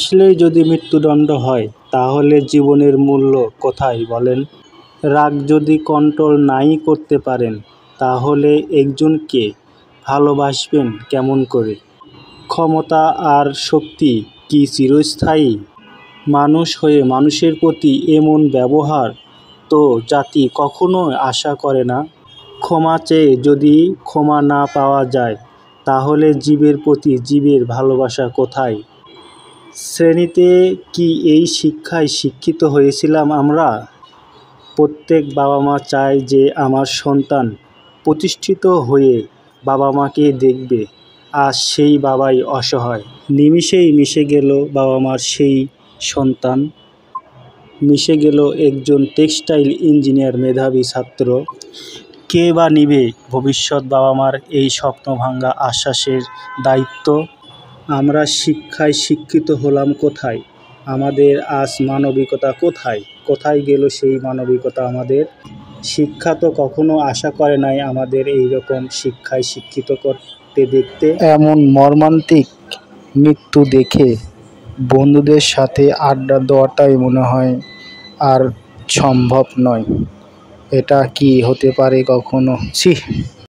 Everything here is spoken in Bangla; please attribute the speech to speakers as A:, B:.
A: হাসলেই যদি মৃত্যুদণ্ড হয় তাহলে জীবনের মূল্য কোথায় বলেন? রাগ যদি কন্ট্রোল নাই করতে পারেন তাহলে একজনকে ভালোবাসবেন কেমন করে? ক্ষমতা আর শক্তি কি চিরস্থায়ী? মানুষ হয়ে মানুষের প্রতি এমন ব্যবহার তো জাতি কখনোই আশা করে না। ক্ষমা চেয়ে যদি ক্ষমা না পাওয়া যায় তাহলে জীবের প্রতি জীবের ভালোবাসা কোথায়? শ্রেণীতে কি এই শিক্ষায় শিক্ষিত হয়েছিলাম আমরা? প্রত্যেক বাবা মা চায় যে আমার সন্তান প্রতিষ্ঠিত হয়ে বাবা মাকে দেখবে, আজ সেই বাবাই অসহায়। নিমিষেই মিশে গেল বাবা মার সেই সন্তান, মিশে গেল একজন টেক্সটাইল ইঞ্জিনিয়ার মেধাবী ছাত্র। কে বা নিবে ভবিষ্যৎ বাবা মার এই স্বপ্নভাঙা আশ্বাসের দায়িত্ব? আমরা শিক্ষায় শিক্ষিত হলাম কোথায়? আমাদের আজ মানবিকতা কোথায়? কোথায় গেল সেই মানবিকতা আমাদের? শিক্ষা তো কখনো আশা করে নাই আমাদের এইরকম শিক্ষায় শিক্ষিত করতে দেখতে। এমন মর্মান্তিক মৃত্যু দেখে বন্ধুদের সাথে আড্ডা দেওয়াটাই মনে হয় আর সম্ভব নয়। এটা কি হতে পারে কখনো? ছি।